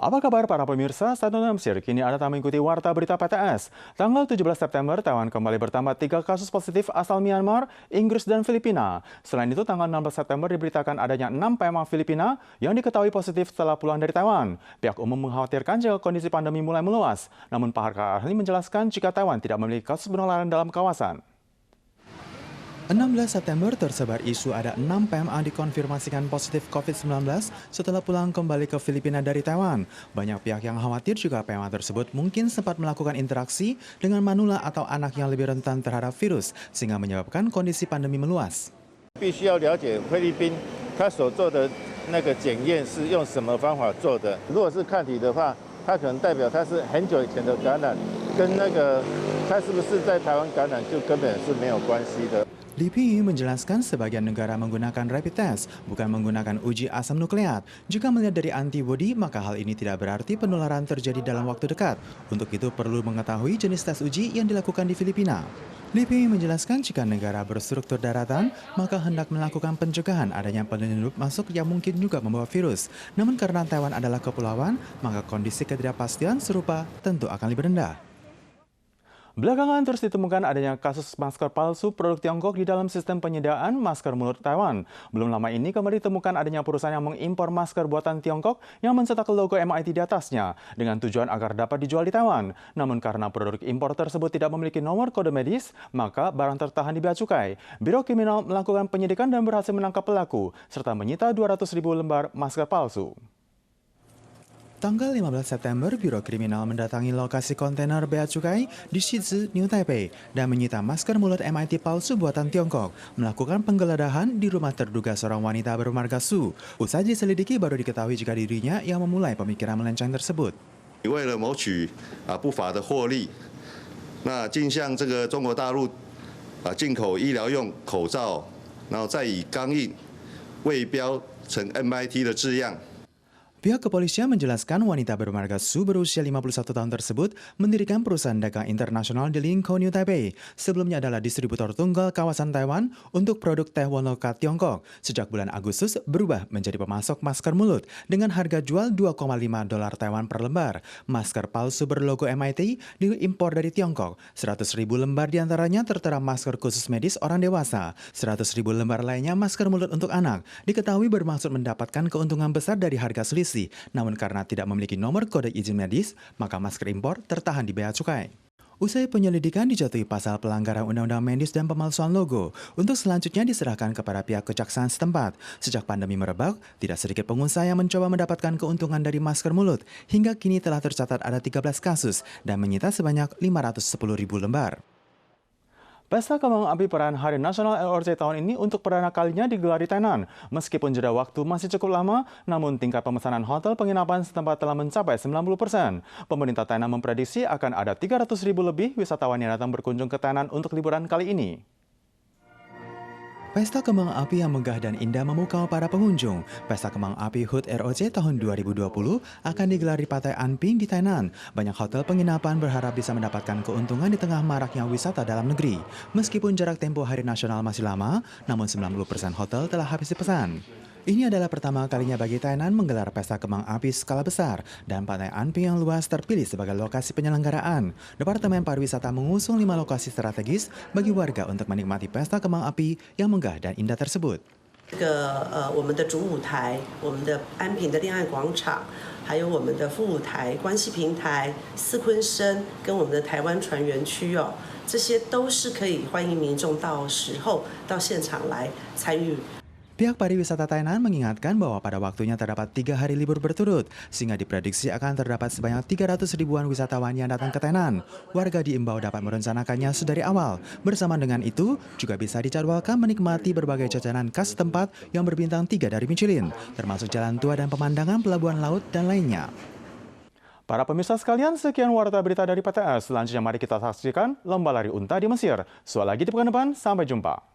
Apa kabar para pemirsa? Saat nonton Mesir, kini Anda tak mengikuti Warta Berita PTS. Tanggal 17 September, Taiwan kembali bertambah 3 kasus positif asal Myanmar, Inggris, dan Filipina. Selain itu, tanggal 16 September diberitakan adanya 6 PMA Filipina yang diketahui positif setelah pulang dari Taiwan. Pihak umum mengkhawatirkan jika kondisi pandemi mulai meluas. Namun pakar ahli menjelaskan jika Taiwan tidak memiliki kasus penularan dalam kawasan. 16 September tersebar isu ada 6 PMA dikonfirmasikan positif COVID-19 setelah pulang kembali ke Filipina dari Taiwan. Banyak pihak yang khawatir jika PMA tersebut mungkin sempat melakukan interaksi dengan manula atau anak yang lebih rentan terhadap virus, sehingga menyebabkan kondisi pandemi meluas. 必须要了解菲律宾他所做的那个检验是用什么方法做的。如果是抗体的话，它可能代表它是很久以前的感染，跟那个它是不是在台湾感染就根本是没有关系的。 Lee Ping menjelaskan sebagian negara menggunakan rapid test, bukan menggunakan uji asam nukleat. Jika melihat dari antibodi, maka hal ini tidak berarti penularan terjadi dalam waktu dekat. Untuk itu perlu mengetahui jenis tes uji yang dilakukan di Filipina. Lee Ping menjelaskan jika negara berstruktur daratan, maka hendak melakukan pencegahan adanya penyelundup masuk yang mungkin juga membawa virus. Namun karena Taiwan adalah kepulauan, maka kondisi ketidakpastian serupa tentu akan lebih rendah. Belakangan terus ditemukan adanya kasus masker palsu produk Tiongkok di dalam sistem penyediaan masker mulut Taiwan. Belum lama ini kembali ditemukan adanya perusahaan yang mengimpor masker buatan Tiongkok yang mencetak logo MIT di atasnya dengan tujuan agar dapat dijual di Taiwan. Namun karena produk impor tersebut tidak memiliki nomor kode medis, maka barang tertahan di bea cukai. Biro Kriminal melakukan penyidikan dan berhasil menangkap pelaku serta menyita 200.000 lembar masker palsu. Tanggal 15 September, Biro Kriminal mendatangi lokasi kontainer bea cukai di Shizi, New Taipei dan menyita masker mulut MIT palsu buatan Tiongkok, melakukan penggeledahan di rumah terduga seorang wanita bermarga Su. Usai diselidiki, baru diketahui jika dirinya yang memulai pemikiran melenceng tersebut. 为了谋取不法的获利，那竟向这个中国大陆进口医疗用口罩，然后再以钢印未标成 MIT 的字样。 Pihak kepolisian menjelaskan wanita bermarga Su berusia 51 tahun tersebut mendirikan perusahaan dagang internasional di Linkou, New Taipei. Sebelumnya adalah distributor tunggal kawasan Taiwan untuk produk teh Won Lokat Tiongkok. Sejak bulan Agustus berubah menjadi pemasok masker mulut dengan harga jual 2,5 dolar Taiwan per lembar. Masker palsu berlogo MIT diimpor dari Tiongkok. 100.000 lembar diantaranya tertera masker khusus medis orang dewasa. 100.000 lembar lainnya masker mulut untuk anak. Diketahui bermaksud mendapatkan keuntungan besar dari harga selisih. Namun karena tidak memiliki nomor kode izin medis, maka masker impor tertahan di bea cukai. Usai penyelidikan dijatuhi pasal pelanggaran undang-undang medis dan pemalsuan logo. Untuk selanjutnya diserahkan kepada pihak kejaksaan setempat. Sejak pandemi merebak, tidak sedikit pengusaha yang mencoba mendapatkan keuntungan dari masker mulut. Hingga kini telah tercatat ada 13 kasus dan menyita sebanyak 510.000 lembar. Pesta Kembang Api Perayaan Hari Nasional LRT tahun ini untuk perdana kalinya digelar di Tainan. Meskipun jeda waktu masih cukup lama, namun tingkat pemesanan hotel penginapan setempat telah mencapai 90%. Pemerintah Tainan memprediksi akan ada 300.000 lebih wisatawan yang datang berkunjung ke Tainan untuk liburan kali ini. Pesta Kembang Api yang megah dan indah memukau para pengunjung. Pesta Kembang Api HUT ROC tahun 2020 akan digelar di Pantai Anping di Tainan. Banyak hotel penginapan berharap bisa mendapatkan keuntungan di tengah maraknya wisata dalam negeri. Meskipun jarak tempuh Hari Nasional masih lama, namun 90% hotel telah habis dipesan. Ini adalah pertama kalinya bagi Tainan menggelar pesta kembang api skala besar dan Pantai Anping yang luas terpilih sebagai lokasi penyelenggaraan. Departemen Pariwisata mengusung 5 lokasi strategis bagi warga untuk menikmati pesta kembang api yang megah dan indah tersebut. 我们的主舞台，我们的安平的恋爱广场，还有我们的副舞台关系平台、四坤生跟我们的台湾船园区哦，这些都是可以欢迎民众到时候到现场来参与。 Pihak pariwisata Tainan mengingatkan bahwa pada waktunya terdapat 3 hari libur berturut, sehingga diprediksi akan terdapat sebanyak 300 ribuan wisatawan yang datang ke Tainan. Warga diimbau dapat merencanakannya sedari awal. Bersama dengan itu, juga bisa dicadwalkan menikmati berbagai jajanan khas tempat yang berbintang 3 dari Michelin, termasuk jalan tua dan pemandangan pelabuhan laut dan lainnya. Para pemirsa sekalian, sekian Warta Berita dari PTS. Selanjutnya mari kita saksikan Lomba Lari Unta di Mesir. Soal lagi di pekan depan, sampai jumpa.